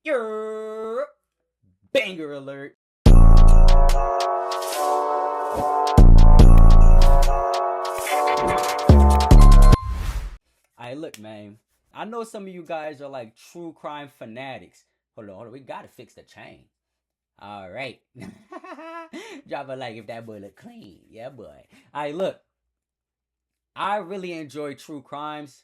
Your banger alert. Alright, look, man. I know some of you guys are like true crime fanatics. Hold on. We gotta fix the chain. Alright. Drop a like if that boy look clean. Yeah, boy. Alright, look. I really enjoy true crimes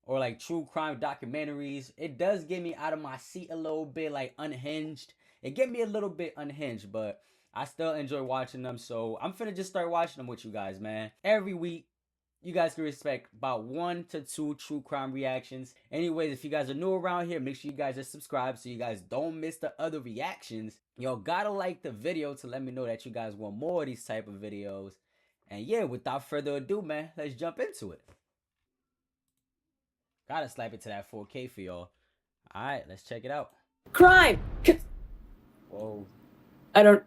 or like true crime documentaries. It does get me out of my seat a little bit, like unhinged. It get me a little bit unhinged, but I still enjoy watching them. So I'm finna just start watching them with you guys, man. Every week, you guys can expect about 1 to 2 true crime reactions. Anyways, if you guys are new around here, make sure you guys just subscribe so you guys don't miss the other reactions. Y'all gotta like the video to let me know that you guys want more of these type of videos. And yeah, without further ado, man, let's jump into it. Gotta slap it to that 4K for y'all. Alright, let's check it out. Crime! Whoa. I don't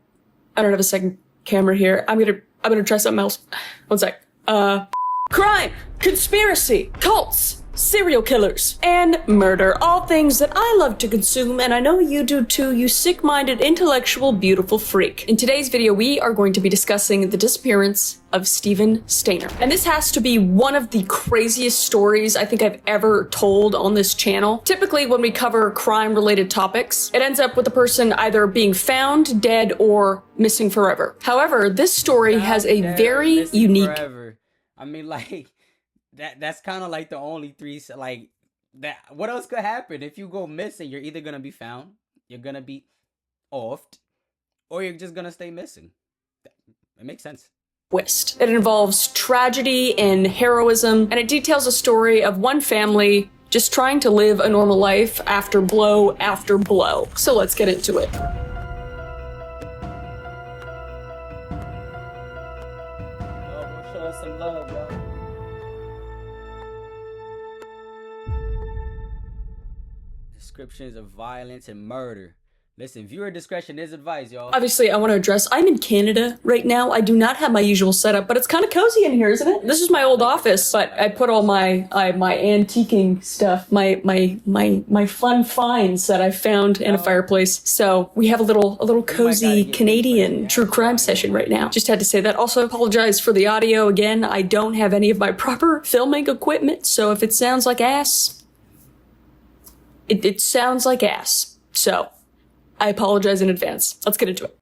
have a second camera here. I'm gonna try something else. One sec. Crime! Conspiracy! Cults! Serial killers! And murder. All things that I love to consume, and I know you do too, you sick-minded, intellectual, beautiful freak. In today's video, we are going to be discussing the disappearance of Steven Stainer. And this has to be one of the craziest stories I think I've ever told on this channel. Typically, when we cover crime-related topics, it ends up with the person either being found, dead, or missing forever. However, this story has a very unique... Forever. I mean, like, that's kind of like the only three, like, that, what else could happen? If you go missing, you're either gonna be found, you're gonna be offed, or you're just gonna stay missing. It makes sense. Twist. It involves tragedy and heroism, and it details a story of one family just trying to live a normal life after blow after blow. So let's get into it. Show us some love, y'all. Descriptions of violence and murder. Listen, viewer discretion is advised, y'all. Obviously, I want to address, I'm in Canada right now. I do not have my usual setup, but it's kind of cozy in here, isn't it? This is my old office, but I put all my antiquing stuff, my fun finds that I found in a fireplace. So we have a little cozy Canadian true crime session right now. Just had to say that. Also, apologize for the audio again. I don't have any of my proper filming equipment, so if it sounds like ass, it sounds like ass. So I apologize in advance. Let's get into it.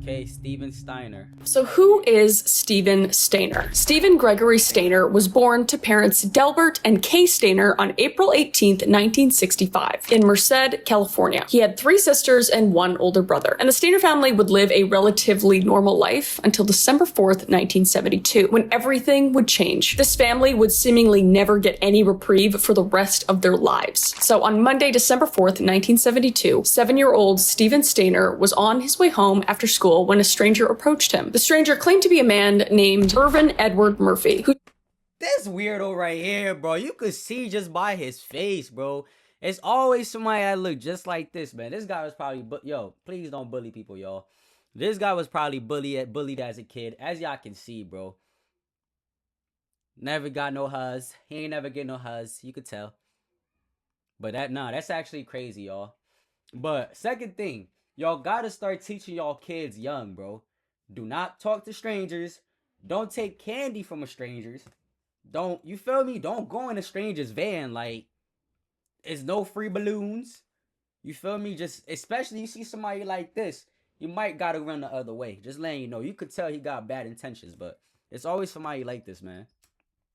Okay, Steven Stainer. So who is Steven Stainer? Steven Gregory Stainer was born to parents Delbert and Kay Stainer on April 18th, 1965 in Merced, California. He had 3 sisters and 1 older brother. And the Stainer family would live a relatively normal life until December 4th, 1972, when everything would change. This family would seemingly never get any reprieve for the rest of their lives. So on Monday, December 4th, 1972, 7-year-old Steven Stainer was on his way home after school when a stranger approached him. The stranger claimed to be a man named Irvin Edward Murphy, who... This weirdo right here, bro. You could see just by his face, bro. It's always somebody that look just like this, man. This guy was probably... Yo, please don't bully people, y'all. This guy was probably bullied as a kid. As y'all can see, bro. Never got no huzz. He ain't never get no huzz. You could tell. But that's actually crazy, y'all. But second thing, y'all gotta start teaching y'all kids young, bro. Do not talk to strangers. Don't take candy from a strangers. Don't, you feel me? Don't go in a stranger's van. Like, it's no free balloons. You feel me? Just, especially you see somebody like this, you might gotta run the other way. Just letting you know. You could tell he got bad intentions, but it's always somebody like this, man.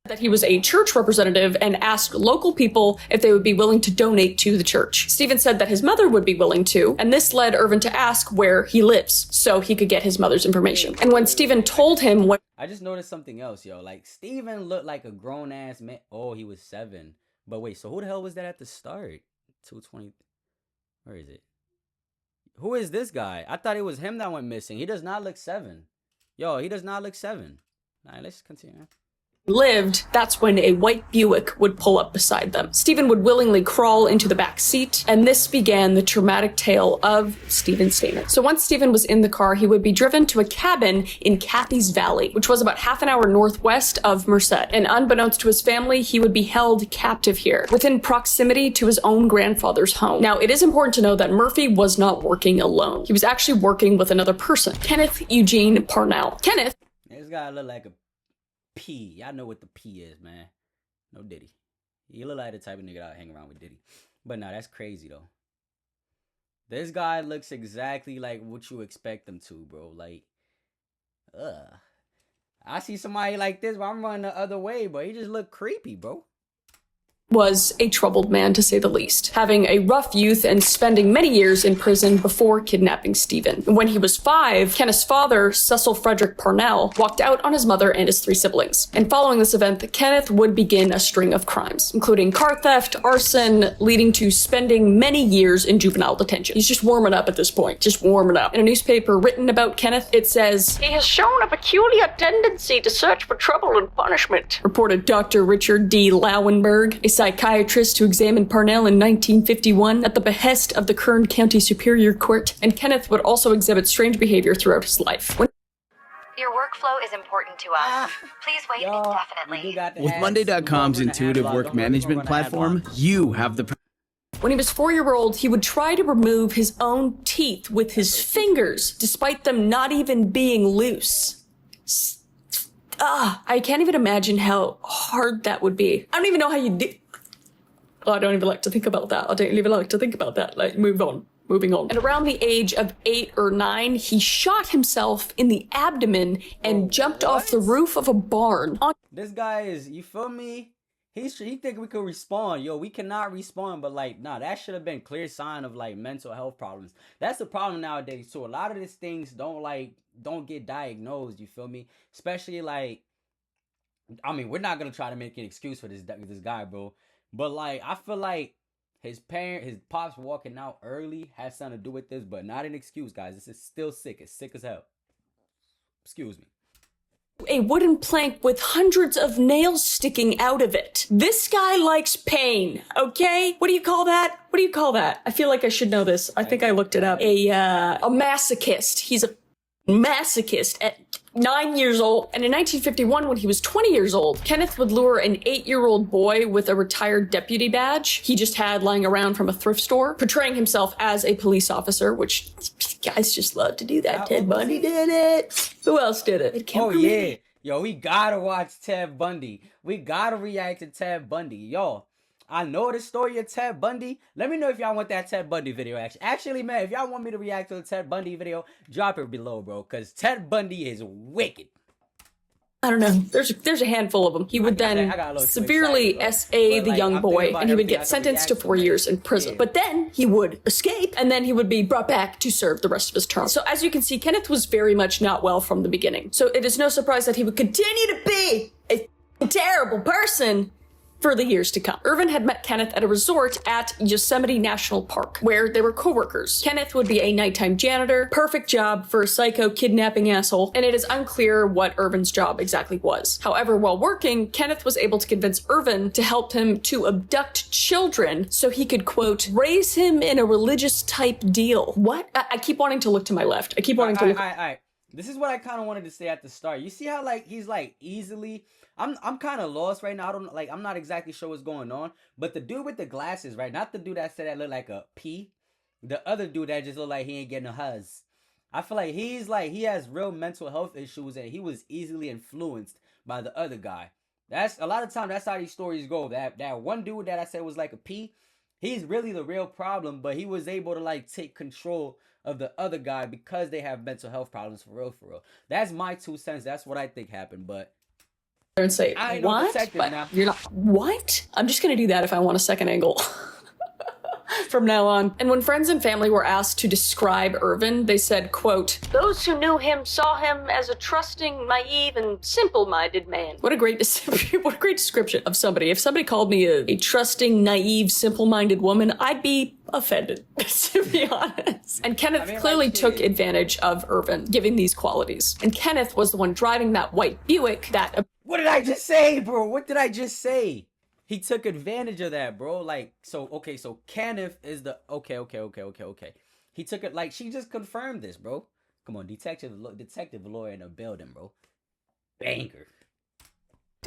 That he was a church representative and asked local people if they would be willing to donate to the church. Steven said that his mother would be willing to, and this led Irvin to ask where he lives so he could get his mother's information. And when Steven told him what... I just noticed something else, yo. Like, Steven looked like a grown-ass man. Oh, he was 7. But wait, so who the hell was that at the start? 220. Where is it? Who is this guy? I thought it was him that went missing. He does not look 7. Yo, he does not look 7. All right, let's continue. lived, that's when a white Buick would pull up beside them. Stephen would willingly crawl into the back seat, and this began the traumatic tale of Stephen Stainer. So once Stephen was in the car, he would be driven to a cabin in Kathy's Valley, which was about half an hour northwest of Merced. And unbeknownst to his family, he would be held captive here, within proximity to his own grandfather's home. Now, it is important to know that Murphy was not working alone. He was actually working with another person, Kenneth Eugene Parnell. Kenneth. This guy look like a P. Y'all know what the P is, man. No Diddy. He look like the type of nigga that hang around with Diddy. But nah, that's crazy though. This guy looks exactly like what you expect him to, bro. Like, I see somebody like this, but I'm running the other way, but he just look creepy, bro. Was a troubled man, to say the least, having a rough youth and spending many years in prison before kidnapping Stephen. When he was 5, Kenneth's father, Cecil Frederick Parnell, walked out on his mother and his 3 siblings. And following this event, Kenneth would begin a string of crimes, including car theft, arson, leading to spending many years in juvenile detention. He's just warming up at this point, just warming up. In a newspaper written about Kenneth, it says, "He has shown a peculiar tendency to search for trouble and punishment," reported Dr. Richard D. Lauenberg, a psychiatrist who examined Parnell in 1951 at the behest of the Kern County Superior Court, and Kenneth would also exhibit strange behavior throughout his life. Your workflow is important to us. Please wait indefinitely. With Monday.com's intuitive work management platform, you have the... When he was 4-year-old, he would try to remove his own teeth with his fingers, despite them not even being loose. I can't even imagine how hard that would be. I don't even know how you do... Oh, I don't even like to think about that. Like, moving on. And around the age of 8 or 9, he shot himself in the abdomen and jumped off the roof of a barn. This guy is, you feel me? He think we could respawn. Yo, we cannot respawn, but like, nah, that should have been clear sign of like mental health problems. That's the problem nowadays too. A lot of these things don't get diagnosed, you feel me? Especially like, I mean, we're not gonna try to make an excuse for this guy, bro. But like, I feel like his pops walking out early has something to do with this, but not an excuse, guys. This is still sick. It's sick as hell. Excuse me. A wooden plank with hundreds of nails sticking out of it. This guy likes pain, okay? What do you call that? I feel like I should know this. I think I looked it up. A masochist. He's a masochist at 9 years old. And in 1951, when he was 20 years old, Kenneth would lure an 8-year-old boy with a retired deputy badge he just had lying around from a thrift store, portraying himself as a police officer, which guys just love to do that. Ted Bundy did it. Who else did it? Oh, yeah. Yo, we gotta watch Ted Bundy. We gotta react to Ted Bundy. Yo, I know the story of Ted Bundy. Let me know if y'all want that Ted Bundy video. Actually, man, if y'all want me to react to the Ted Bundy video, drop it below, bro. Because Ted Bundy is wicked. I don't know. There's a handful of them. He would then severely SA the young boy, and he would get sentenced to 4 years in prison. But then he would escape, and then he would be brought back to serve the rest of his term. So as you can see, Kenneth was very much not well from the beginning. So it is no surprise that he would continue to be a terrible person for the years to come. Irvin had met Kenneth at a resort at Yosemite National Park, where they were co-workers. Kenneth would be a nighttime janitor, perfect job for a psycho kidnapping asshole, and it is unclear what Irvin's job exactly was. However, while working, Kenneth was able to convince Irvin to help him to abduct children so he could, quote, raise him in a religious type deal. What? I keep wanting to look to my left. I keep wanting to look. All right. This is what I kind of wanted to say at the start. You see how like he's like easily... I'm kind of lost right now. I'm not exactly sure what's going on. But the dude with the glasses, right? Not the dude that said that looked like a P. The other dude that just looked like he ain't getting a huzz. I feel like he has real mental health issues and he was easily influenced by the other guy. That's a lot of times that's how these stories go. That one dude that I said was like a P, he's really the real problem, but he was able to like take control of the other guy because they have mental health problems for real. That's my 2 cents. That's what I think happened, but and say, what? But you're not, what? I'm just gonna do that if I want a second angle. From now on. And when friends and family were asked to describe Irvin, they said, quote, those who knew him saw him as a trusting, naive, and simple-minded man. What a great description of somebody. If somebody called me a trusting, naive, simple-minded woman, I'd be offended, to be honest. And Kenneth clearly took advantage of Irvin, giving these qualities. And Kenneth was the one driving that white Buick that... What did I just say, bro? What did I just say? He took advantage of that, bro. Like, so Kenneth is the okay. He took it like she just confirmed this, bro. Come on, detective lawyer in the building, bro. Banger.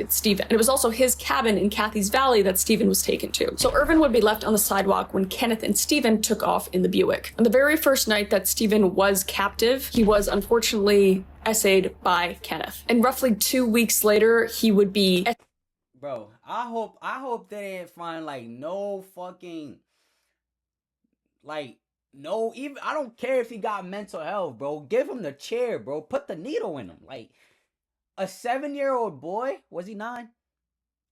Stephen. And it was also his cabin in Kathy's Valley that Stephen was taken to. So Irvin would be left on the sidewalk when Kenneth and Stephen took off in the Buick. On the very first night that Stephen was captive, he was unfortunately essayed by Kenneth. And roughly 2 weeks later, he would be... Bro, I hope they didn't find like no fucking... Like, no, even... I don't care if he got mental health, bro. Give him the chair, bro. Put the needle in him. Like... A 7-year-old boy? Was he 9?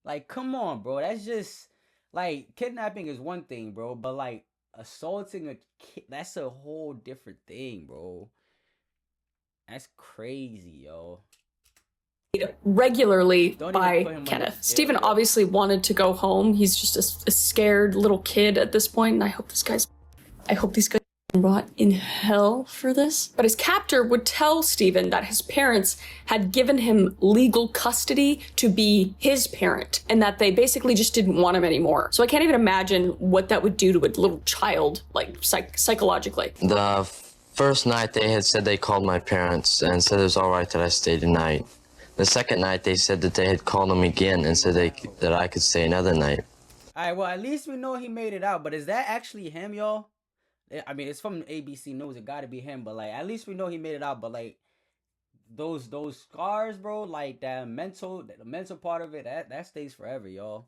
Like, come on, bro. That's just, like, kidnapping is one thing, bro. But, like, assaulting a kid, that's a whole different thing, bro. That's crazy, yo. Regularly by Kenneth. Stephen obviously wanted to go home. He's just a scared little kid at this point, and I hope these guys rot in hell for this. But his captor would tell Stephen that his parents had given him legal custody to be his parent, and that they basically just didn't want him anymore. So I can't even imagine what that would do to a little child, like psychologically. The first night they had said they called my parents and said it was all right that I stayed the night. The second night they said that they had called them again and said that I could stay another night. All right, well, at least we know he made it out, but is that actually him, y'all? I mean, it's from ABC News. It gotta be him, but like, at least we know he made it out. But like, those scars, bro, like the mental part of it, that stays forever, y'all.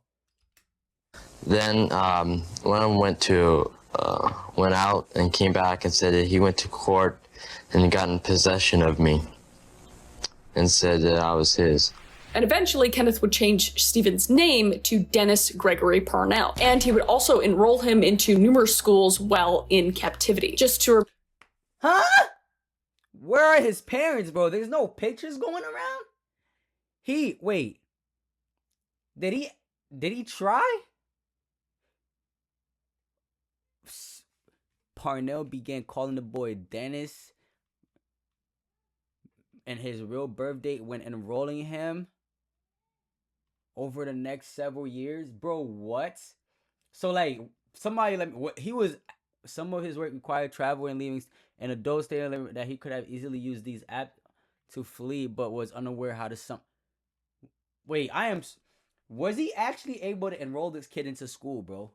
Then when I went out and came back and said that he went to court and got in possession of me and said that I was his. And eventually, Kenneth would change Stephen's name to Dennis Gregory Parnell. And he would also enroll him into numerous schools while in captivity. Just to... Huh? Where are his parents, bro? There's no pictures going around? Wait. Did he try? Parnell began calling the boy Dennis, and his real birth date when enrolling him over the next several years. Bro, what? So like, somebody like what he was, some of his work required travel and leaving an adult state limit that he could have easily used these apps to flee, but was unaware how to Wait, was he actually able to enroll this kid into school, bro?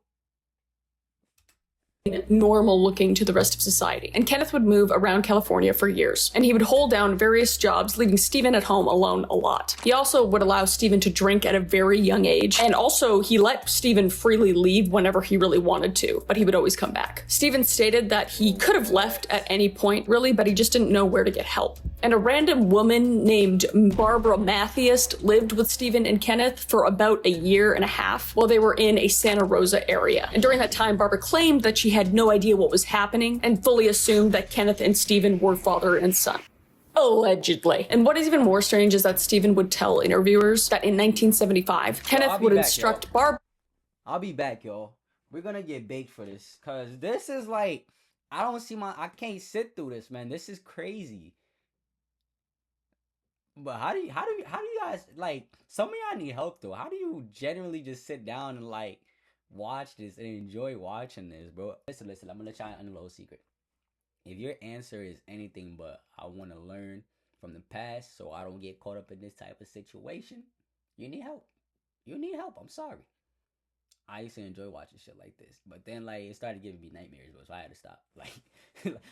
Normal looking to the rest of society. And Kenneth would move around California for years, and he would hold down various jobs, leaving Stephen at home alone a lot. He also would allow Stephen to drink at a very young age, and also he let Stephen freely leave whenever he really wanted to, but he would always come back. Stephen stated that he could have left at any point, really, but he just didn't know where to get help. And a random woman named Barbara Mathias lived with Stephen and Kenneth for about a year and a half while they were in a Santa Rosa area. And during that time, Barbara claimed that she had no idea what was happening and fully assumed that Kenneth and Stephen were father and son. Allegedly. And what is even more strange is that Stephen would tell interviewers that in 1975, Kenneth would instruct Barbara. I'll be back, y'all. We're gonna get baked for this, cause this is like, I can't sit through this, man. This is crazy. But how do you guys, like, some of y'all need help though. How do you generally just sit down and like watch this and enjoy watching this, bro? Listen, I'm gonna let y'all in a little secret. If your answer is anything but I want to learn from the past so I don't get caught up in this type of situation, you need help. I'm sorry. I used to enjoy watching shit like this, but then like it started giving me nightmares, bro, so I had to stop. Like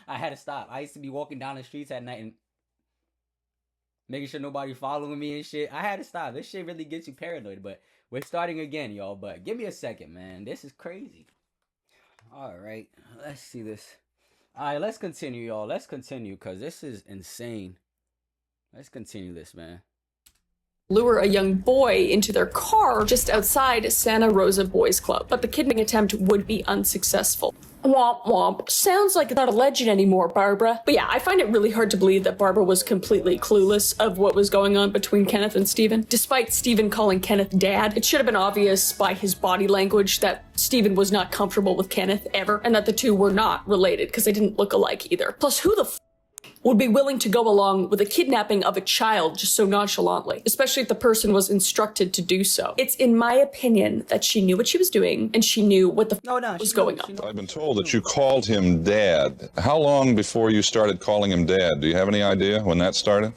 I had to stop. I used to be walking down the streets at night and making sure nobody following me and shit. I had to stop. This shit really gets you paranoid, but we're starting again, y'all. But give me a second, man. This is crazy. All right. Let's see this. All right, let's continue, y'all. Let's continue, because this is insane. Let's continue this, man. Lure a young boy into their car just outside Santa Rosa Boys Club, but the kidnapping attempt would be unsuccessful. Womp womp. Sounds like it's not a legend anymore, Barbara. But yeah, I find it really hard to believe that Barbara was completely clueless of what was going on between Kenneth and Stephen. Despite Stephen calling Kenneth dad, it should have been obvious by his body language that Stephen was not comfortable with Kenneth ever, and that the two were not related because they didn't look alike either. Plus, who the would be willing to go along with a kidnapping of a child just so nonchalantly, especially if the person was instructed to do so. It's in my opinion that she knew what she was doing and she knew what the was going on. I've been told that you called him Dad. How long before you started calling him Dad? Do you have any idea when that started?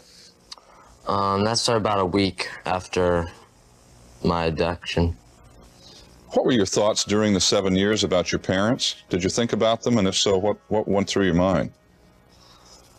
That started about a week after my abduction. What were your thoughts during the 7 years about your parents? Did you think about them? And if so, what went through your mind?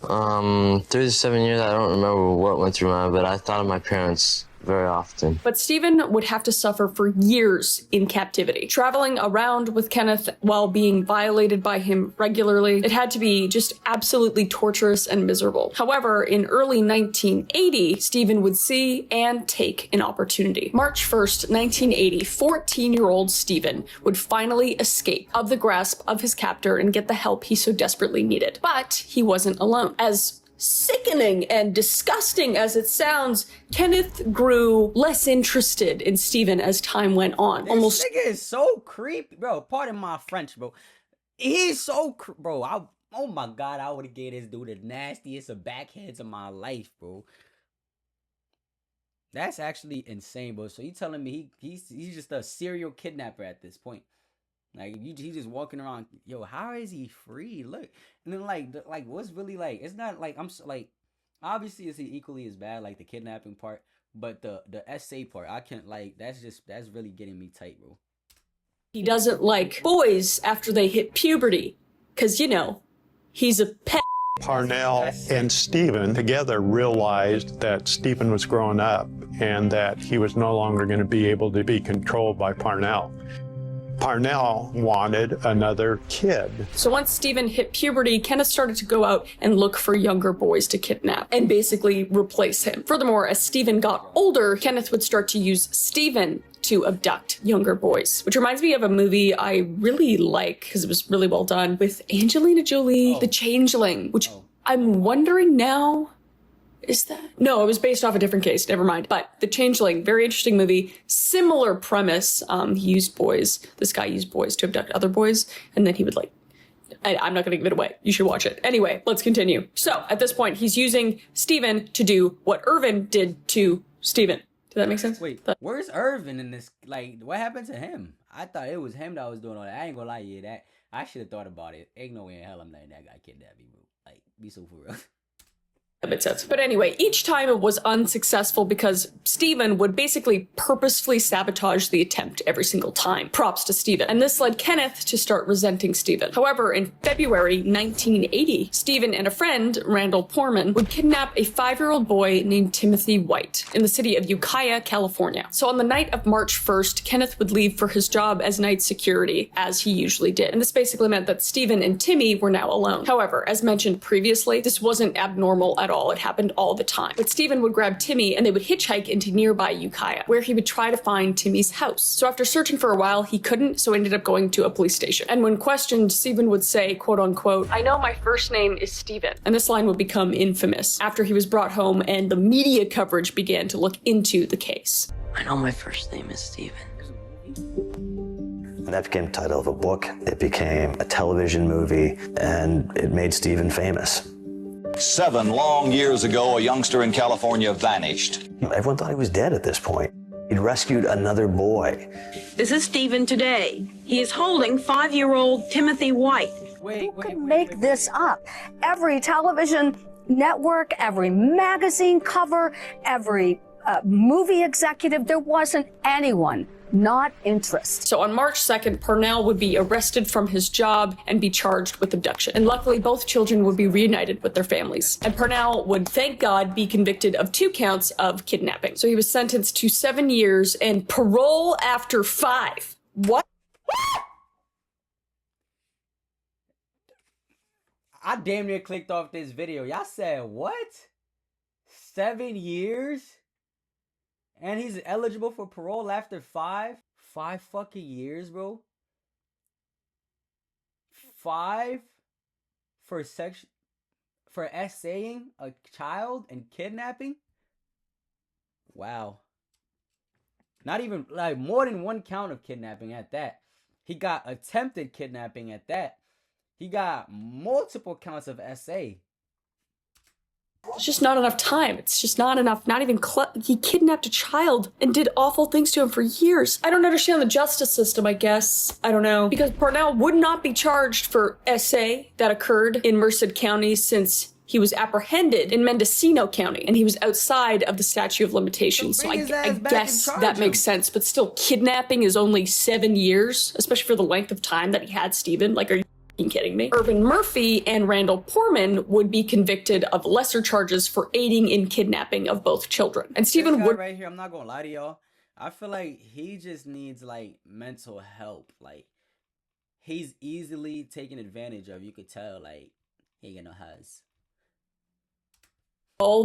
Through the 7 years, I don't remember what went through my mind, but I thought of my parents very often. But Stephen would have to suffer for years in captivity, traveling around with Kenneth while being violated by him regularly. It had to be just absolutely torturous and miserable. However, in early 1980, Stephen would see and take an opportunity. March 1st, 1980, 14-year-old Stephen would finally escape of the grasp of his captor and get the help he so desperately needed. But he wasn't alone. As sickening and disgusting as it sounds, Kenneth grew less interested in Stephen as time went on. This nigga is so creepy, bro. Pardon my French, bro. He's so bro. Oh my God, I would have gave this dude the nastiest of backhands of my life, bro. That's actually insane, bro. So you telling me he's just a serial kidnapper at this point? Like he's just walking around. Yo, how is he free? Look, and then like what's really like? It's not like obviously it's equally as bad like the kidnapping part, but the essay part, I can't like that's really getting me tight, bro. He doesn't like boys after they hit puberty, cause you know he's a pet. Parnell and Stephen together realized that Stephen was growing up and that he was no longer going to be able to be controlled by Parnell. Parnell wanted another kid. So once Stephen hit puberty, Kenneth started to go out and look for younger boys to kidnap and basically replace him. Furthermore, as Stephen got older, Kenneth would start to use Stephen to abduct younger boys, which reminds me of a movie I really like because it was really well done with Angelina Jolie, The Changeling, which I'm wondering now, is that? No, it was based off a different case. Never mind. But The Changeling, very interesting movie. Similar premise. This guy used boys to abduct other boys. And then he would I'm not going to give it away. You should watch it. Anyway, let's continue. So at this point, he's using Stephen to do what Irvin did to Stephen. Did that make sense? Wait, where's Irvin in this? Like, what happened to him? I thought it was him that was doing all that. I ain't gonna lie, that I should have thought about it. Ain't no way in hell I'm letting that guy kidnap me, bro. Like, be so for real. That makes sense. But anyway, each time it was unsuccessful because Stephen would basically purposefully sabotage the attempt every single time. Props to Stephen. And this led Kenneth to start resenting Stephen. However, in February 1980, Stephen and a friend, Randall Porman, would kidnap a 5-year-old boy named Timothy White in the city of Ukiah, California. So on the night of March 1st, Kenneth would leave for his job as night security, as he usually did. And this basically meant that Stephen and Timmy were now alone. However, as mentioned previously, this wasn't abnormal at all. It happened all the time. But Stephen would grab Timmy and they would hitchhike into nearby Ukiah, where he would try to find Timmy's house. So after searching for a while, he couldn't, so ended up going to a police station. And when questioned, Stephen would say, quote unquote, "I know my first name is Stephen." And this line would become infamous after he was brought home and the media coverage began to look into the case. "I know my first name is Stephen." And that became the title of a book. It became a television movie, and it made Stephen famous. 7 long years ago, a youngster in California vanished. Everyone thought he was dead at this point. He'd rescued another boy. This is Stephen today. He is holding 5-year-old Timothy White. Who could make this up? Every television network, every magazine cover, every movie executive, there wasn't anyone not interested. So on March 2nd, Parnell would be arrested from his job and be charged with abduction. And luckily, both children would be reunited with their families. And Parnell would, thank God, be convicted of 2 counts of kidnapping. So he was sentenced to 7 years and parole after 5. What? I damn near clicked off this video. Y'all said what? 7 years? And he's eligible for parole after 5? 5 fucking years, bro? 5 for essaying a child and kidnapping? Wow. Not even, like, more than 1 count of kidnapping at that. He got attempted kidnapping at that. He got multiple counts of essay. It's just not enough time. It's just not enough. Not even he kidnapped a child and did awful things to him for years. I don't understand the justice system, I guess. I don't know. Because Parnell would not be charged for SA that occurred in Merced County since he was apprehended in Mendocino County and he was outside of the statute of limitations. So I guess that makes sense. But still, kidnapping is only 7 years, especially for the length of time that he had Stephen. Like, are you kidding me? Irvin Murphy and Randall Poorman would be convicted of lesser charges for aiding in kidnapping of both children. And Stephen would right here, I'm not gonna lie to y'all. I feel like he just needs like mental help. Like he's easily taken advantage of. You could tell like he ain't got no huzz.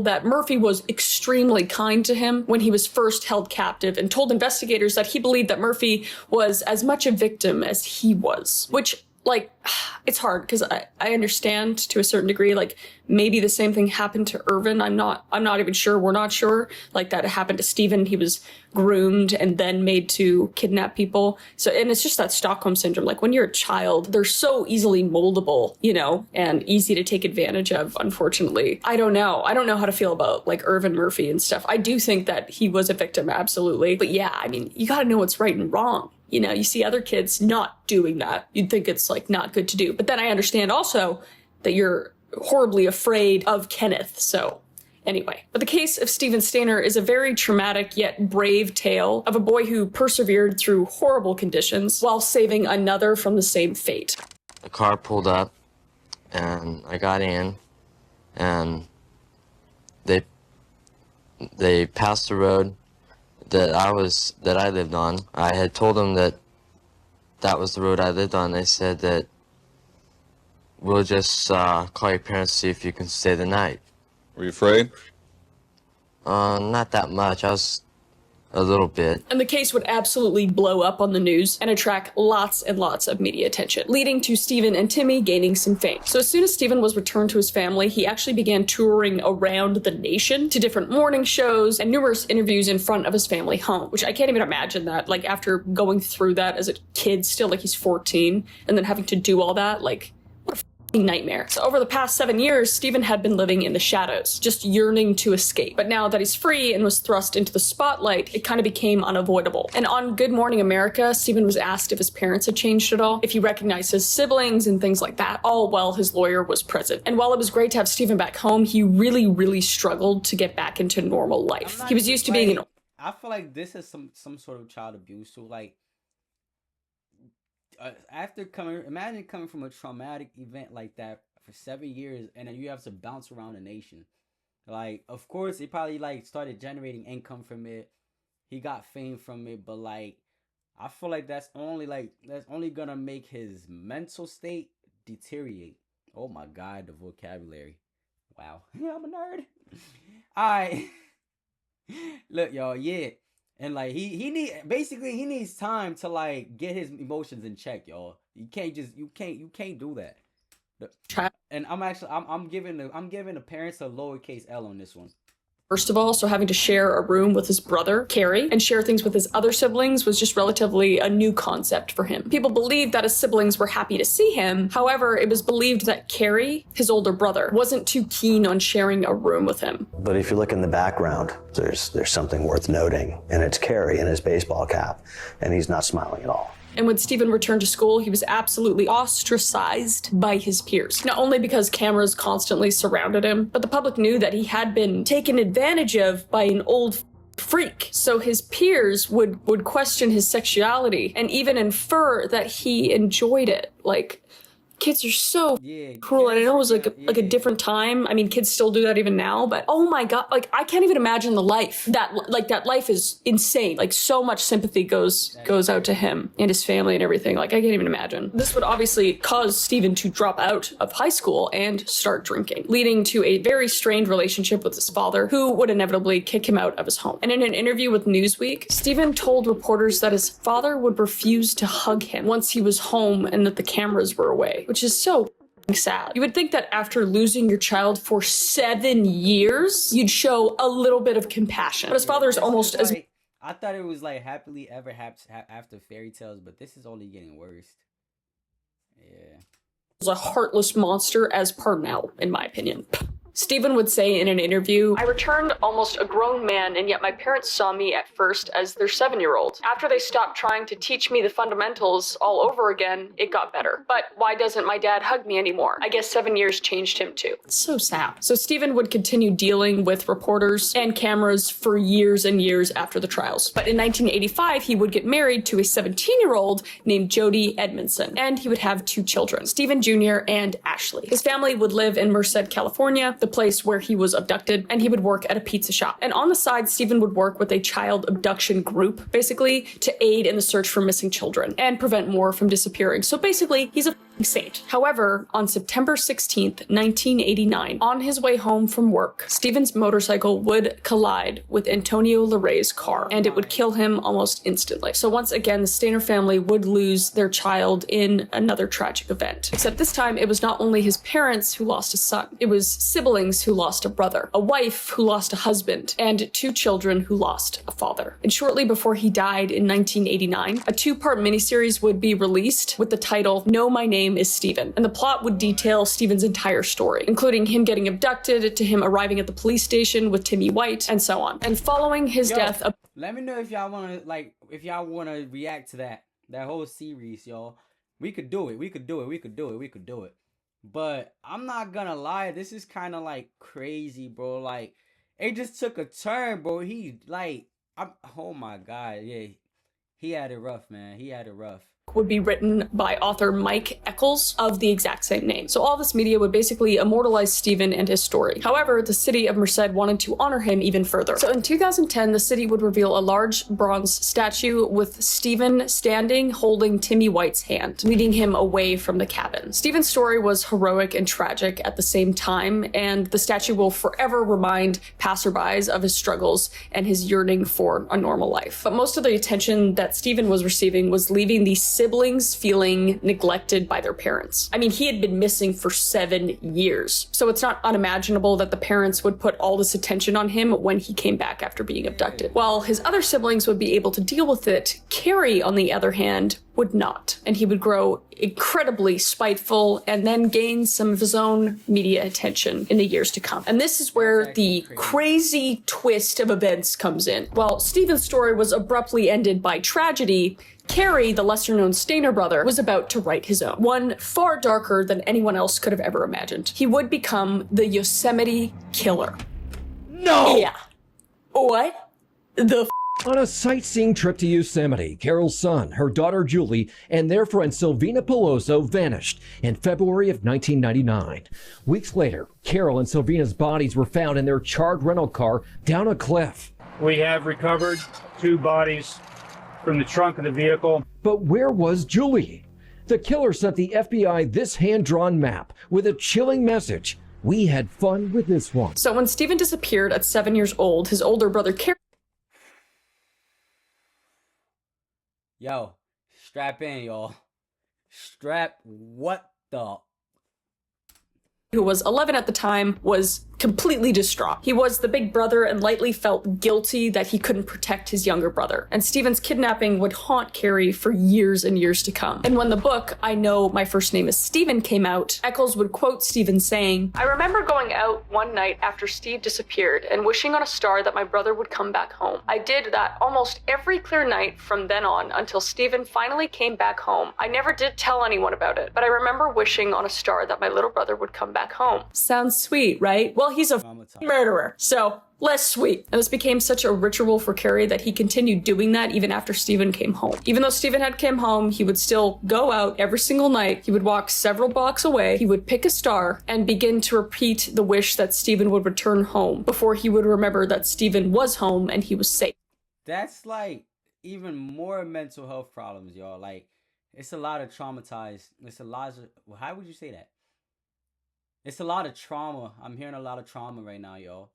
That Murphy was extremely kind to him when he was first held captive and told investigators that he believed that Murphy was as much a victim as he was, which like, it's hard because I understand to a certain degree, like maybe the same thing happened to Irvin. I'm not even sure. We're not sure like that it happened to Stephen. He was groomed and then made to kidnap people. So, and it's just that Stockholm syndrome. Like when you're a child, they're so easily moldable, you know, and easy to take advantage of, unfortunately. I don't know how to feel about like Irvin Murphy and stuff. I do think that he was a victim. Absolutely. But yeah, I mean, you got to know what's right and wrong. You know, you see other kids not doing that. You'd think it's like not good to do. But then I understand also that you're horribly afraid of Kenneth. So anyway, but the case of Stephen Stainer is a very traumatic yet brave tale of a boy who persevered through horrible conditions while saving another from the same fate. The car pulled up and I got in and they passed the road that I lived on. I had told them that was the road I lived on. They said that we'll just call your parents to see if you can stay the night. Were you afraid? Not that much. I was a little bit. And the case would absolutely blow up on the news and attract lots and lots of media attention, leading to Stephen and Timmy gaining some fame. So as soon as Stephen was returned to his family, he actually began touring around the nation to different morning shows and numerous interviews in front of his family home, which I can't even imagine that, like after going through that as a kid, still like he's 14, and then having to do all that, like what a nightmare. So over the past 7 years, Stephen had been living in the shadows, just yearning to escape. But now that he's free and was thrust into the spotlight, it kind of became unavoidable. And on Good Morning America, Stephen was asked if his parents had changed at all, if he recognized his siblings and things like that, all while his lawyer was present. And while it was great to have Stephen back home, he really, really struggled to get back into normal life. He was used to being I feel like this is some sort of child abuse. So like, imagine coming from a traumatic event like that for 7 years, and then you have to bounce around the nation. Like, of course, he probably like started generating income from it. He got fame from it, but like, I feel like that's only gonna make his mental state deteriorate. Oh my God, the vocabulary. Wow, yeah, I'm a nerd. All right, look, y'all, yeah. And like he needs time to like get his emotions in check, y'all. You can't do that. And I'm giving the parents a lowercase L on this one. First of all, so having to share a room with his brother, Carrie, and share things with his other siblings was just relatively a new concept for him. People believed that his siblings were happy to see him. However, it was believed that Carrie, his older brother, wasn't too keen on sharing a room with him. But if you look in the background, there's something worth noting, and it's Carrie in his baseball cap, and he's not smiling at all. And when Stephen returned to school, he was absolutely ostracized by his peers. Not only because cameras constantly surrounded him, but the public knew that he had been taken advantage of by an old freak. So his peers would question his sexuality and even infer that he enjoyed it. Like, kids are so cruel, and I know it was like a different time. I mean, kids still do that even now, but oh my God, like I can't even imagine the life that life is insane. Like so much sympathy goes out to him and his family and everything. Like I can't even imagine. This would obviously cause Stephen to drop out of high school and start drinking, leading to a very strained relationship with his father, who would inevitably kick him out of his home. And in an interview with Newsweek, Stephen told reporters that his father would refuse to hug him once he was home and that the cameras were away, which is so sad. You would think that after losing your child for 7 years, you'd show a little bit of compassion. But his father's almost as... I thought it was like happily ever after fairy tales, but this is only getting worse. Yeah. ...a heartless monster as Parnell, in my opinion. Stephen would say in an interview, "I returned almost a grown man, and yet my parents saw me at first as their 7-year-old. After they stopped trying to teach me the fundamentals all over again, it got better. But why doesn't my dad hug me anymore? I guess 7 years changed him too." It's so sad. So Stephen would continue dealing with reporters and cameras for years and years after the trials. But in 1985, he would get married to a 17-year-old named Jody Edmondson, and he would have 2 children, Stephen Jr. and Ashley. His family would live in Merced, California, the place where he was abducted, and he would work at a pizza shop. And on the side, Stephen would work with a child abduction group, basically, to aid in the search for missing children and prevent more from disappearing. So basically, he's a saint. However, on September 16th, 1989, on his way home from work, Stephen's motorcycle would collide with Antonio Larray's car, and it would kill him almost instantly. So once again, the Stainer family would lose their child in another tragic event. Except this time, it was not only his parents who lost a son, it was siblings who lost a brother, a wife who lost a husband, and 2 children who lost a father. And shortly before he died in 1989, a 2-part miniseries would be released with the title "Know My Name is Stephen," and the plot would detail Stephen's entire story, including him getting abducted, to him arriving at the police station with Timmy White, and so on. And following his death, let me know if y'all wanna react to that whole series, y'all. We could do it. We could do it. But I'm not gonna lie, this is kind of like crazy, bro. Like, it just took a turn, bro. Oh my God, yeah, he had it rough, man. He had it rough. Would be written by author Mike Eccles of the exact same name. So all this media would basically immortalize Stephen and his story. However, the city of Merced wanted to honor him even further. So in 2010, the city would reveal a large bronze statue with Stephen standing holding Timmy White's hand, leading him away from the cabin. Stephen's story was heroic and tragic at the same time, and the statue will forever remind passerbys of his struggles and his yearning for a normal life. But most of the attention that Stephen was receiving was leaving the siblings feeling neglected by their parents. I mean, he had been missing for 7 years, so it's not unimaginable that the parents would put all this attention on him when he came back after being abducted. While his other siblings would be able to deal with it, Carrie, on the other hand, would not, and he would grow incredibly spiteful and then gain some of his own media attention in the years to come. And this is where the crazy twist of events comes in. While Stephen's story was abruptly ended by tragedy, Carrie, the lesser-known Stainer brother, was about to write his own, one far darker than anyone else could have ever imagined. He would become the Yosemite Killer. No! Yeah. What? The On a sightseeing trip to Yosemite, Carol's son, her daughter Julie, and their friend Silvina Peloso vanished in February of 1999. Weeks later, Carol and Silvina's bodies were found in their charred rental car down a cliff. We have recovered 2 bodies from the trunk of the vehicle. But where was Julie? The killer sent the FBI this hand-drawn map with a chilling message. We had fun with this one. So when Stephen disappeared at 7 years old, his older brother Carol... Yo, strap in, y'all. What the... who was 11 at the time, was completely distraught. He was the big brother and lightly felt guilty that he couldn't protect his younger brother. And Stephen's kidnapping would haunt Carrie for years and years to come. And when the book, I Know My First Name is Stephen, came out, Eccles would quote Stephen saying, "I remember going out one night after Steve disappeared and wishing on a star that my brother would come back home. I did that almost every clear night from then on until Stephen finally came back home. I never did tell anyone about it, but I remember wishing on a star that my little brother would come back home." Sounds sweet, right? Well, he's a murderer, so less sweet. And this became such a ritual for Carrie that he continued doing that even after Stephen came home. Even though Stephen had come home, he would still go out every single night. He would walk several blocks away. He would pick a star and begin to repeat the wish that Stephen would return home before he would remember that Stephen was home and he was safe. That's like even more mental health problems, y'all. Like, it's a lot of traumatized. It's a lot of, well, how would you say that? It's a lot of trauma. I'm hearing a lot of trauma right now, y'all.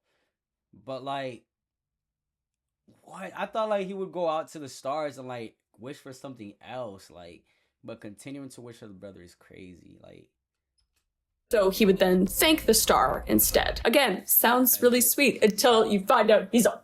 But like, what? I thought like he would go out to the stars and like wish for something else. Like, but continuing to wish for the brother is crazy. Like, so he would then thank the star instead. Again, sounds really sweet until you find out he's a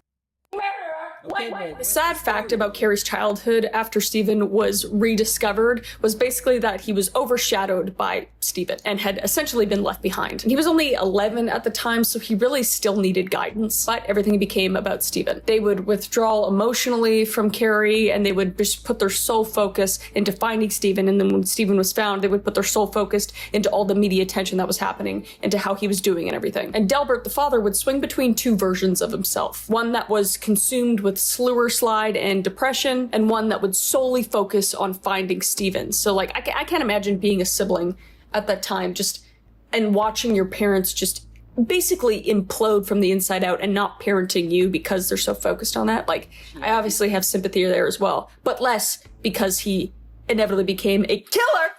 murderer. The sad fact about Carrie's childhood after Stephen was rediscovered was basically that he was overshadowed by Stephen and had essentially been left behind. And he was only 11 at the time, so he really still needed guidance, but everything became about Stephen. They would withdraw emotionally from Carrie, and they would just put their sole focus into finding Stephen, and then when Stephen was found, they would put their sole focus into all the media attention that was happening, into how he was doing and everything. And Delbert, the father, would swing between two versions of himself. One that was consumed with slur slide and depression, and one that would solely focus on finding Stephen. So like, I can't imagine being a sibling at that time, just, and watching your parents just basically implode from the inside out and not parenting you because they're so focused on that. Like, I obviously have sympathy there as well, but less because he inevitably became a killer.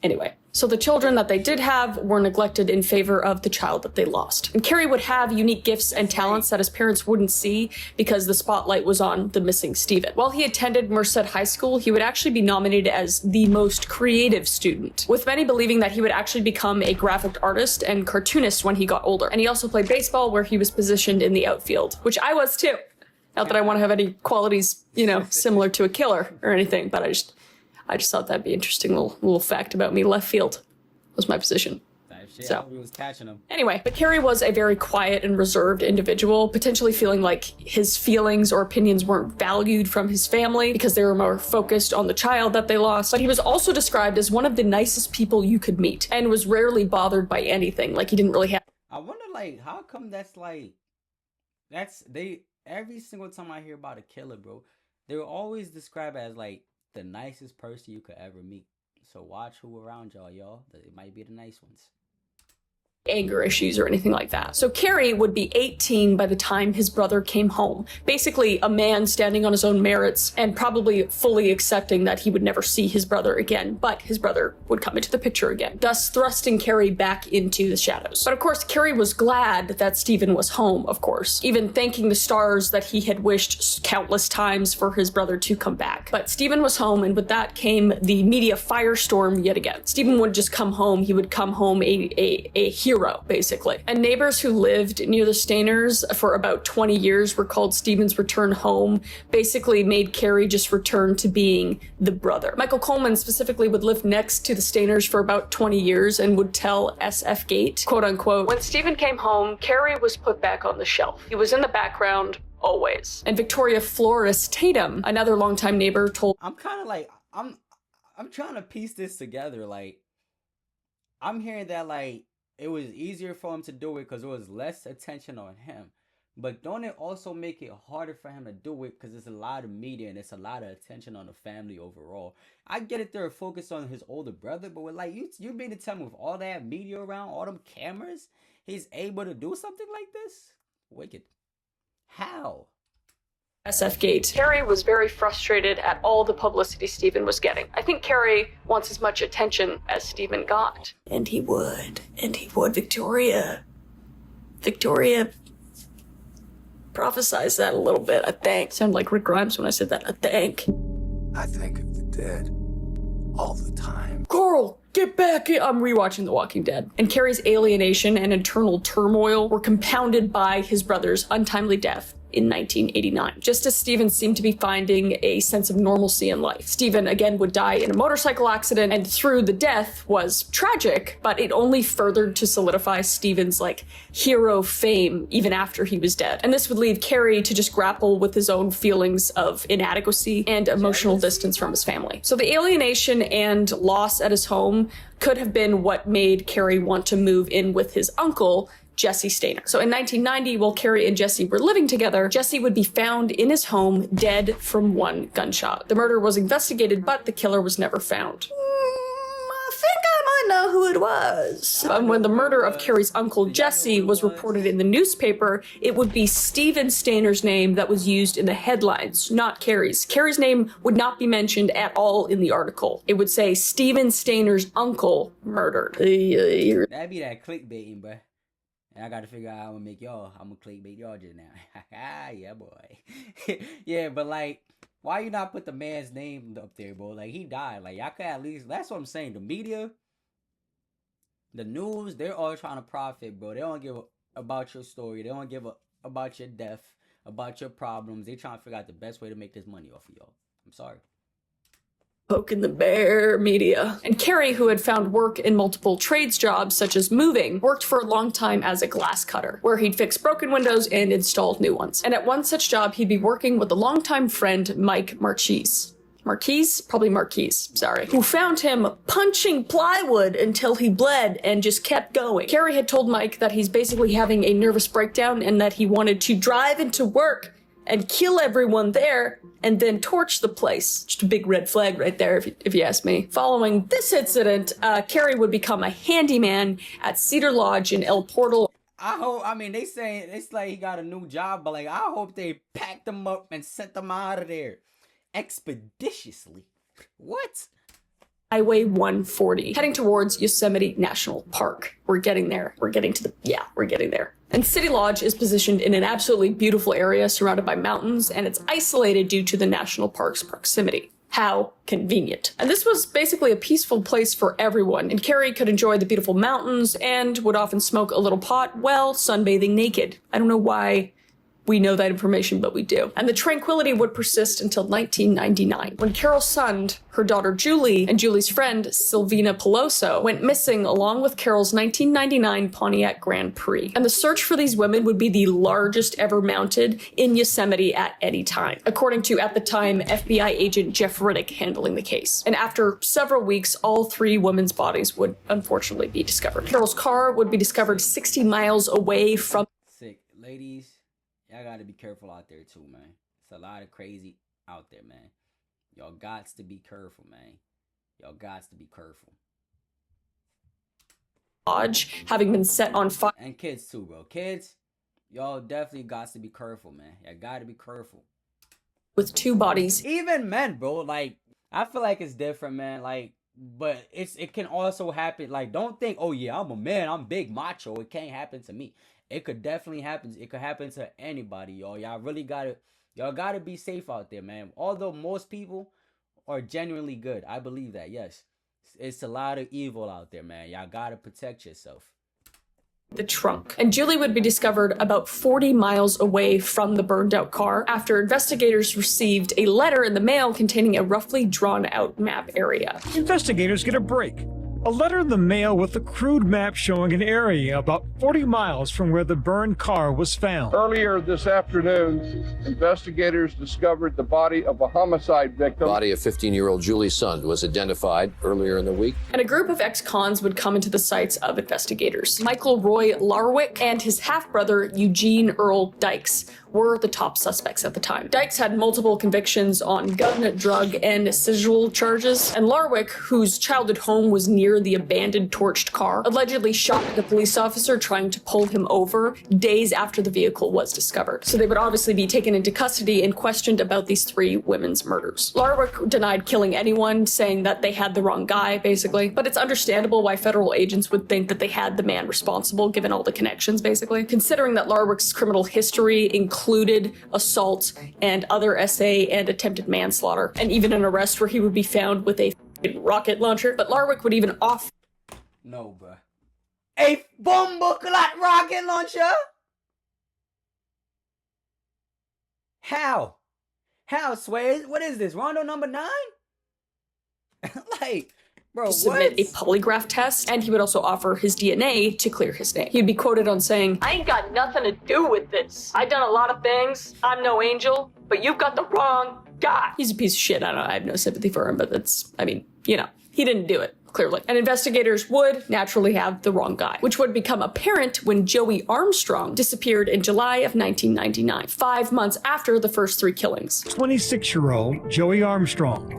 Anyway, so the children that they did have were neglected in favor of the child that they lost. And Carrie would have unique gifts and talents that his parents wouldn't see because the spotlight was on the missing Stephen. While he attended Merced High School, he would actually be nominated as the most creative student, with many believing that he would actually become a graphic artist and cartoonist when he got older. And he also played baseball, where he was positioned in the outfield, which I was too. Not that I want to have any qualities, you know, similar to a killer or anything, but I just thought that'd be interesting little fact about me. Left field was my position. So, he was catching him. Anyway, but Carrie was a very quiet and reserved individual, potentially feeling like his feelings or opinions weren't valued from his family because they were more focused on the child that they lost. But he was also described as one of the nicest people you could meet and was rarely bothered by anything. Like, he didn't really have... I wonder, like, how come every single time I hear about a killer, bro, they were always described as, like, the nicest person you could ever meet. So watch who around y'all. It might be the nice ones. Anger issues or anything like that. So Carrie would be 18 by the time his brother came home. Basically a man standing on his own merits and probably fully accepting that he would never see his brother again, but his brother would come into the picture again, thus thrusting Carrie back into the shadows. But of course, Carrie was glad that Stephen was home, of course, even thanking the stars that he had wished countless times for his brother to come back. But Stephen was home, and with that came the media firestorm yet again. Stephen would just come home. He would come home a hero, basically. And neighbors who lived near the Stainers for about 20 years were called Stephen's return home, basically made Carrie just return to being the brother. Michael Coleman specifically would live next to the Stainers for about 20 years and would tell SF Gate, quote unquote, "When Stephen came home, Carrie was put back on the shelf. He was in the background always." And Victoria Flores Tatum, another longtime neighbor, told... I'm kind of like, I'm trying to piece this together. Like, I'm hearing that, like, it was easier for him to do it because there was less attention on him. But don't it also make it harder for him to do it because there's a lot of media and it's a lot of attention on the family overall? I get it, they're focused on his older brother, but with, like, you mean to tell me with all that media around, all them cameras, he's able to do something like this? Wicked. How? SF Gate. Carrie was very frustrated at all the publicity Stephen was getting. I think Carrie wants as much attention as Stephen got. And he would. Victoria prophesized that a little bit, I think. Sounded like Rick Grimes when I said that, I think. I think of the dead all the time. Carl, get back in. I'm rewatching The Walking Dead. And Carrie's alienation and internal turmoil were compounded by his brother's untimely death in 1989. Just as Stephen seemed to be finding a sense of normalcy in life, Stephen again would die in a motorcycle accident, and through the death was tragic, but it only furthered to solidify Stephen's, like, hero fame even after he was dead. And this would leave Carrie to just grapple with his own feelings of inadequacy and emotional distance from his family. So the alienation and loss at his home could have been what made Carrie want to move in with his uncle, Jesse Stainer. So in 1990, while Carrie and Jesse were living together, Jesse would be found in his home dead from one gunshot. The murder was investigated, but the killer was never found. I think I might know who it was. And when the murder of Carrie's uncle Jesse was reported in the newspaper, it would be Stephen Stainer's name that was used in the headlines, not Carrie's. Carrie's name would not be mentioned at all in the article. It would say Stephen Stainer's uncle murdered. That'd be that clickbaiting, bruh. And I gotta figure out how I'm gonna make y'all. I'm gonna clickbait y'all just now. Yeah, boy. Yeah, but like, why you not put the man's name up there, bro? Like, he died. Like, y'all could at least. That's what I'm saying. The media, the news, they're all trying to profit, bro. They don't give a about your story. They don't give a about your death, about your problems. They trying to figure out the best way to make this money off of y'all. I'm sorry. Poking the bear media. And Carey, who had found work in multiple trades jobs, such as moving, worked for a long time as a glass cutter, where he'd fix broken windows and install new ones. And at one such job, he'd be working with a longtime friend, Mike sorry, who found him punching plywood until he bled and just kept going. Carey had told Mike that he's basically having a nervous breakdown and that he wanted to drive into work and kill everyone there and then torch the place. Just a big red flag right there, if you ask me. Following this incident, Carey would become a handyman at Cedar Lodge in El Portal. They saying it's like he got a new job, but like, I hope they packed him up and sent him out of there expeditiously. What? Highway 140, heading towards Yosemite National Park. We're getting there. We're getting there. And City Lodge is positioned in an absolutely beautiful area surrounded by mountains, and it's isolated due to the national park's proximity. How convenient. And this was basically a peaceful place for everyone, and Carey could enjoy the beautiful mountains and would often smoke a little pot while sunbathing naked. I don't know why we know that information, but we do. And the tranquility would persist until 1999, when Carol Sund, her daughter Julie, and Julie's friend Silvina Peloso went missing along with Carol's 1999 Pontiac Grand Prix. And the search for these women would be the largest ever mounted in Yosemite at any time, according to, at the time, FBI agent Jeff Riddick handling the case. And after several weeks, all three women's bodies would unfortunately be discovered. Carol's car would be discovered 60 miles away from... Sick. Ladies, y'all gotta be careful out there too, man. It's a lot of crazy out there, man. Y'all gots to be careful, man. Y'all gots to be careful. Lodge having been set on fire. And kids too, bro. Kids, y'all definitely gots to be careful, man. Y'all gotta be careful. With two bodies. Even men, bro. Like, I feel like it's different, man. Like, but it can also happen. Like, don't think, oh yeah, I'm a man, I'm big macho, it can't happen to me. It could definitely happen. It could happen to anybody, y'all. Y'all gotta be safe out there, man. Although most people are genuinely good, I believe that. Yes, it's a lot of evil out there, man. Y'all gotta protect yourself. The trunk. And Julie would be discovered about 40 miles away from the burned out car after investigators received a letter in the mail containing a roughly drawn out map area. Investigators get a break. A letter in the mail with a crude map showing an area about 40 miles from where the burned car was found. Earlier this afternoon, investigators discovered the body of a homicide victim. The body of 15-year-old Julie Sund was identified earlier in the week. And a group of ex-cons would come into the sights of investigators. Michael Roy Larwick and his half-brother Eugene Earl Dykes were the top suspects at the time. Dykes had multiple convictions on gun, drug, and sexual charges, and Larwick, whose childhood home was near the abandoned torched car, allegedly shot the police officer trying to pull him over days after the vehicle was discovered. So they would obviously be taken into custody and questioned about these three women's murders. Larwick denied killing anyone, saying that they had the wrong guy, basically. But it's understandable why federal agents would think that they had the man responsible, given all the connections, basically. Considering that Larwick's criminal history included assault and other SA and attempted manslaughter, and even an arrest where he would be found with a rocket launcher. But Larwick would even off. No, bruh. A bomb-clot rocket launcher? How? How, Sway? What is this? Rondo number 9? Like, bro, submit what? a polygraph test, and he would also offer his DNA to clear his name. He'd be quoted on saying, "I ain't got nothing to do with this. I done a lot of things. I'm no angel, but you've got the wrong guy." He's a piece of shit. I have no sympathy for him, but he didn't do it, clearly. And investigators would naturally have the wrong guy, which would become apparent when Joey Armstrong disappeared in July of 1999, 5 months after the first three killings. 26-year-old Joey Armstrong,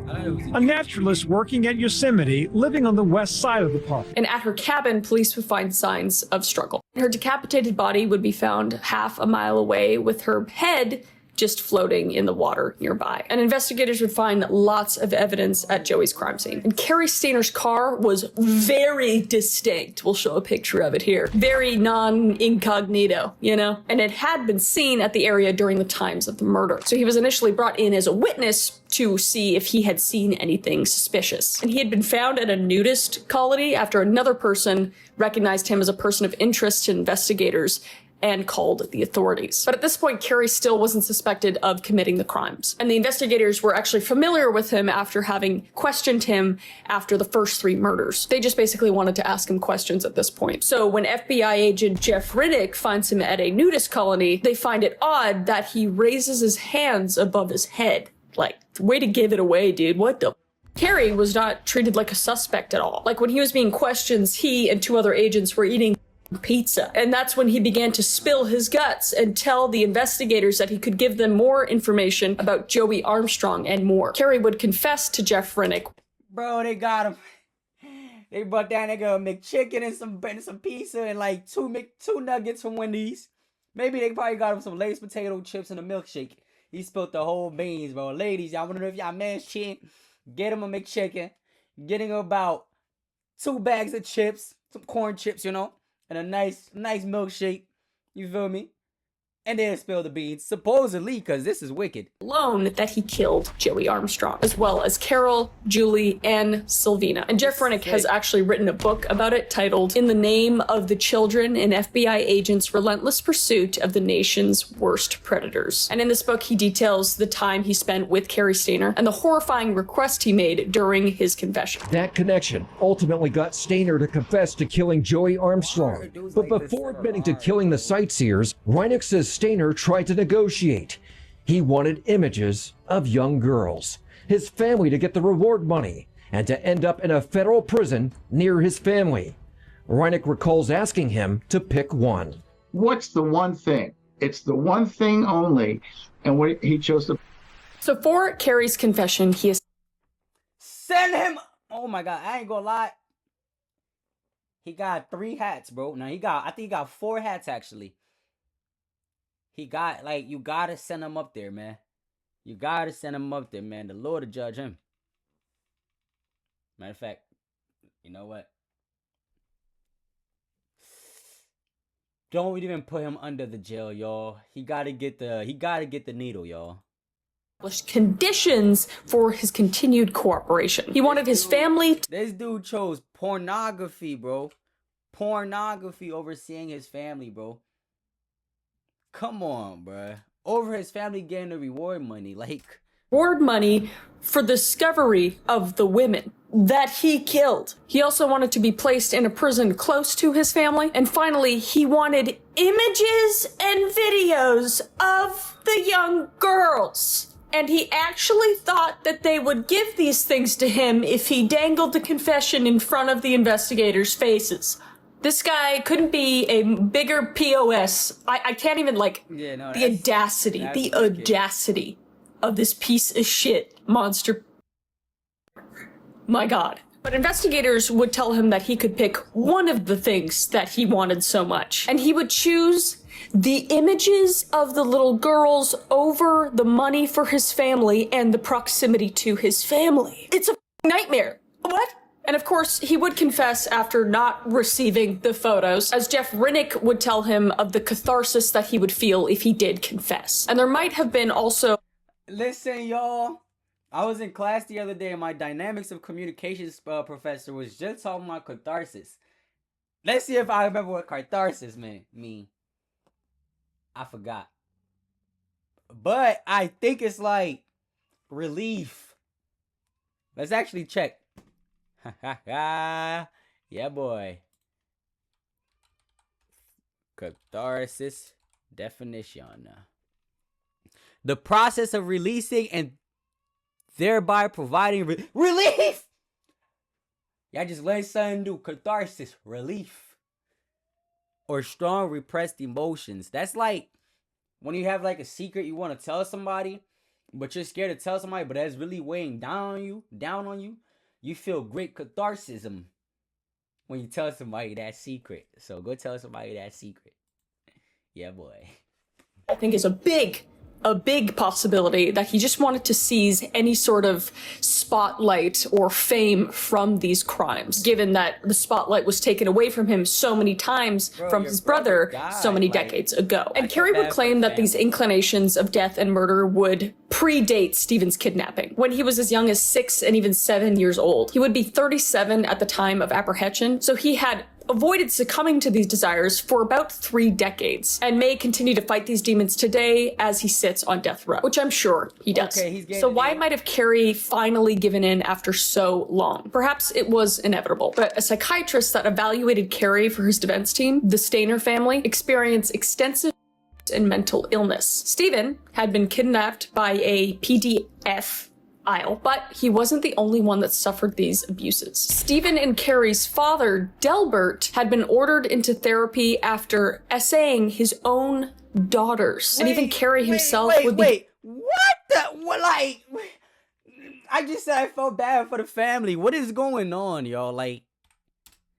a naturalist working at Yosemite, living on the west side of the park. And at her cabin, police would find signs of struggle. Her decapitated body would be found half a mile away with her head just floating in the water nearby. And investigators would find lots of evidence at Joey's crime scene. And Carrie Stainer's car was very distinct. We'll show a picture of it here. Very non-incognito, And it had been seen at the area during the times of the murder. So he was initially brought in as a witness to see if he had seen anything suspicious. And he had been found at a nudist colony after another person recognized him as a person of interest to investigators and called the authorities. But at this point, Carey still wasn't suspected of committing the crimes. And the investigators were actually familiar with him after having questioned him after the first 3 murders. They just basically wanted to ask him questions at this point. So when FBI agent Jeff Riddick finds him at a nudist colony, they find it odd that he raises his hands above his head. Like, way to give it away, dude. What the? Carey was not treated like a suspect at all. Like, when he was being questioned, he and 2 other agents were eating pizza. And that's when he began to spill his guts and tell the investigators that he could give them more information about Joey Armstrong and more. Carey would confess to Jeff Riddick. Bro, they got him. They brought that nigga a McChicken and some pizza and like two nuggets from Wendy's. Maybe they probably got him some Lay's potato chips and a milkshake. He spilled the whole beans, bro. Ladies, y'all wanna know if y'all man shit? Get him a McChicken. Getting about 2 bags of chips, some corn chips, you know, and a nice milkshake. You feel me? And then spill the beans, supposedly, because this is wicked. Alone that he killed Joey Armstrong, as well as Carol, Julie, and Sylvina. And Jeff Riddick has actually written a book about it titled In the Name of the Children, an FBI Agent's Relentless Pursuit of the Nation's Worst Predators. And in this book, he details the time he spent with Carey Stainer and the horrifying request he made during his confession. That connection ultimately got Stainer to confess to killing Joey Armstrong. But before admitting to killing the sightseers, Riddick says Stainer tried to negotiate. He wanted images of young girls, his family to get the reward money, and to end up in a federal prison near his family. Riddick recalls asking him to pick one. What's the one thing? It's the one thing only. And what he chose to. So for Carey's confession, he is. Send him. Oh my God, I ain't gonna lie. He got 3 hats, bro. Now I think he got 4 hats actually. He got, like, you gotta send him up there, man. You gotta send him up there, man. The Lord will judge him. Matter of fact, you know what? Don't even put him under the jail, y'all. He gotta get the needle, y'all. Conditions for his continued cooperation. He wanted his family. This dude chose pornography, bro. Pornography over seeing his family, bro. Come on, bruh. Over his family getting the reward money, like... Reward money for the discovery of the women that he killed. He also wanted to be placed in a prison close to his family. And finally, he wanted images and videos of the young girls. And he actually thought that they would give these things to him if he dangled the confession in front of the investigators' faces. This guy couldn't be a bigger POS. I can't even, like, the audacity of this piece of shit monster. My God. But investigators would tell him that he could pick one of the things that he wanted so much. And he would choose the images of the little girls over the money for his family and the proximity to his family. It's a nightmare. What? And of course, he would confess after not receiving the photos, as Jeff Riddick would tell him of the catharsis that he would feel if he did confess. And there might have been also... Listen, y'all. I was in class the other day and my dynamics of communications professor was just talking about catharsis. Let's see if I remember what catharsis mean. I forgot. But I think it's like relief. Let's actually check. Yeah, boy. Catharsis definition. The process of releasing and thereby providing relief. Y'all just let something do. Catharsis, relief. Or strong repressed emotions. That's like when you have like a secret you want to tell somebody, but you're scared to tell somebody, but that's really weighing down on you. You feel great catharsis when you tell somebody that secret. So go tell somebody that secret. Yeah, boy. I think is a big possibility that he just wanted to seize any sort of spotlight or fame from these crimes, given that the spotlight was taken away from him so many times from his brother so many decades ago. And Carey would claim that these inclinations of death and murder would predate Stephen's kidnapping. When he was as young as 6 and even 7 years old, he would be 37 at the time of apprehension, so he had avoided succumbing to these desires for about 3 decades and may continue to fight these demons today as he sits on death row, which I'm sure he does. So why might have Carrie finally given in after so long? Perhaps it was inevitable, but a psychiatrist that evaluated Carrie for his defense team, the Stainer family, experienced extensive and mental illness. Stephen had been kidnapped by a PDF aisle, but he wasn't the only one that suffered these abuses. Stephen and Carrie's father, Delbert, had been ordered into therapy after essaying his own daughters. And even Carrie himself would be— What the? What, like, I just said I felt bad for the family. What is going on, y'all? Like,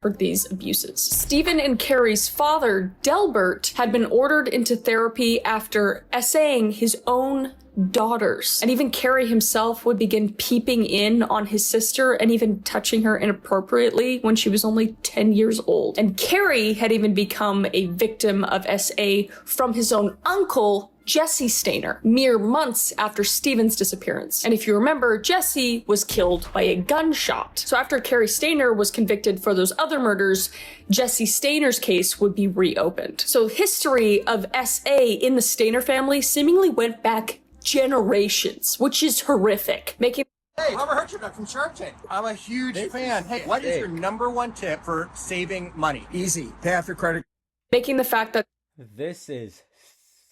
for these abuses. Stephen and Carrie's father, Delbert, had been ordered into therapy after essaying his own daughters. And even Carrie himself would begin peeping in on his sister and even touching her inappropriately when she was only 10 years old. And Carrie had even become a victim of SA from his own uncle, Jesse Stainer, mere months after Stephen's disappearance. And if you remember, Jesse was killed by a gunshot. So after Carrie Stainer was convicted for those other murders, Jesse Stainer's case would be reopened. So history of SA in the Stainer family seemingly went back generations, which is horrific, making— Hey, Robert Herjavec from Shark Tank. I'm a huge fan. Hey, what is your #1 tip for saving money? Easy. Pay off your credit. Making the fact that this is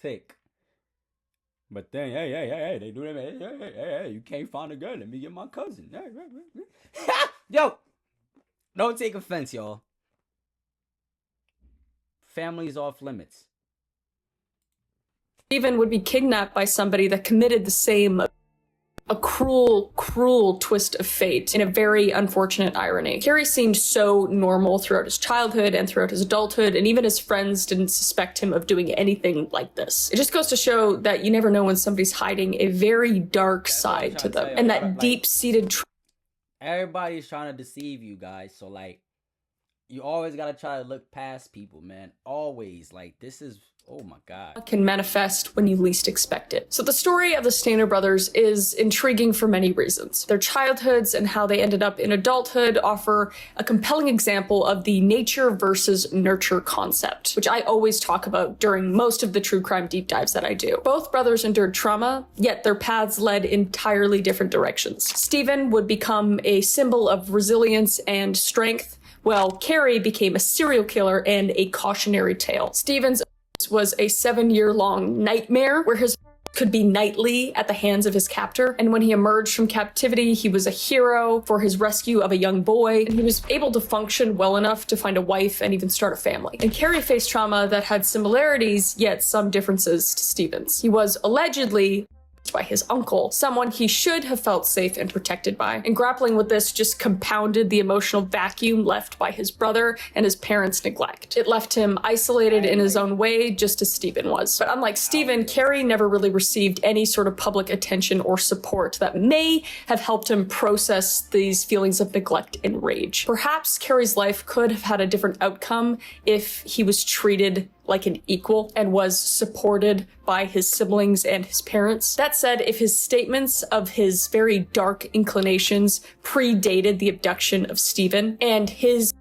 sick. But then, hey, they do that. Hey, you can't find a girl. Let me get my cousin. Yo, don't take offense, y'all. Family's off limits. Stephen would be kidnapped by somebody that committed the same, a cruel, cruel twist of fate in a very unfortunate irony. Carrie seemed so normal throughout his childhood and throughout his adulthood, and even his friends didn't suspect him of doing anything like this. It just goes to show that you never know when somebody's hiding a very dark side to them, and that deep-seated everybody's trying to deceive you guys, so like, you always gotta try to look past people, man. Always. Like, this is— oh my God. Can manifest when you least expect it. So the story of the Stainer brothers is intriguing for many reasons. Their childhoods and how they ended up in adulthood offer a compelling example of the nature versus nurture concept, which I always talk about during most of the true crime deep dives that I do. Both brothers endured trauma, yet their paths led entirely different directions. Stephen would become a symbol of resilience and strength, while Carrie became a serial killer and a cautionary tale. Stephen's was a 7-year-long nightmare where his could be nightly at the hands of his captor, and when he emerged from captivity, he was a hero for his rescue of a young boy, and he was able to function well enough to find a wife and even start a family. And Carrie faced trauma that had similarities, yet some differences to Stephen's. He was allegedly by his uncle, someone he should have felt safe and protected by. And grappling with this just compounded the emotional vacuum left by his brother and his parents' neglect. It left him isolated in his own way, just as Stephen was. But unlike Stephen, Carrie never really received any sort of public attention or support that may have helped him process these feelings of neglect and rage. Perhaps Carrie's life could have had a different outcome if he was treated like an equal and was supported by his siblings and his parents. That said, if his statements of his very dark inclinations predated the abduction of Stephen and his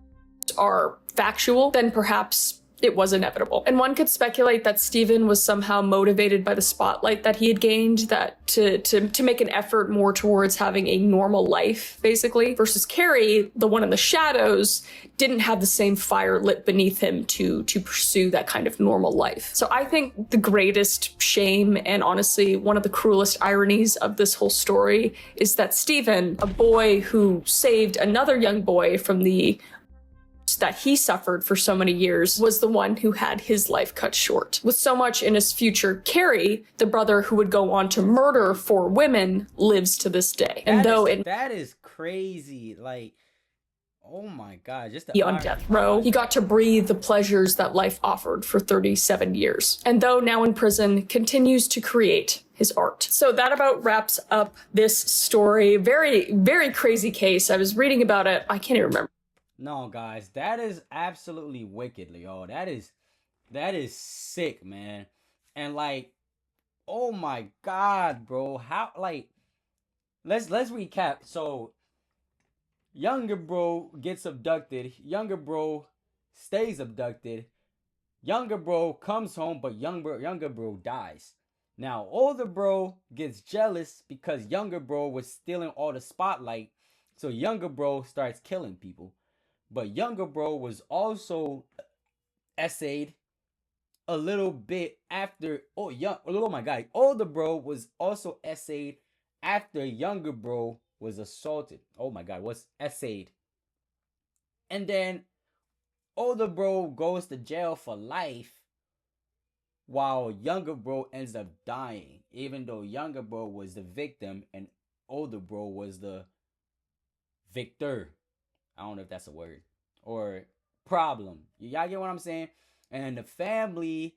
are factual, then perhaps it was inevitable. And one could speculate that Stephen was somehow motivated by the spotlight that he had gained, that to make an effort more towards having a normal life, basically, versus Carrie, the one in the shadows, didn't have the same fire lit beneath him to pursue that kind of normal life. So I think the greatest shame and honestly one of the cruelest ironies of this whole story is that Stephen, a boy who saved another young boy from the that he suffered for so many years, was the one who had his life cut short. With so much in his future, Carrie, the brother who would go on to murder 4 women, lives to this day. And that is crazy. Like, oh my God, just on death row, he got to breathe the pleasures that life offered for 37 years. And though now in prison, continues to create his art. So that about wraps up this story. Very, very crazy case. I was reading about it. I can't even remember. No, guys, that is absolutely wicked, y'all. That is sick, man. And like, oh my God, bro. How, like, let's recap. So, younger bro gets abducted. Younger bro stays abducted. Younger bro comes home, but younger bro dies. Now, older bro gets jealous because younger bro was stealing all the spotlight. So younger bro starts killing people. But younger bro was also essayed a little bit after. Oh my god. Older bro was also essayed after younger bro was assaulted. Oh my god, was essayed. And then older bro goes to jail for life while younger bro ends up dying, even though younger bro was the victim and older bro was the victor. I don't know if that's a word. Or problem. Y'all get what I'm saying? And the family,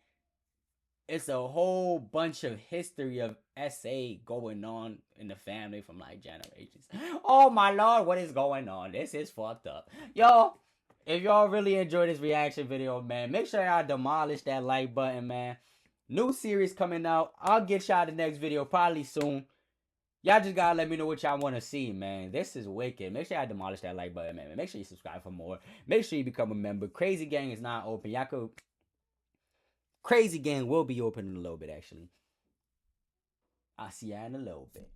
it's a whole bunch of history of SA going on in the family from like generations. Oh my lord, what is going on? This is fucked up. Yo, if y'all really enjoyed this reaction video, man, make sure y'all demolish that like button, man. New series coming out. I'll get y'all the next video probably soon. Y'all just gotta let me know what y'all want to see, man. This is wicked. Make sure y'all demolish that like button, man. Make sure you subscribe for more. Make sure you become a member. Crazy Gang is not open. Y'all could... Crazy Gang will be open in a little bit, actually. I'll see y'all in a little bit.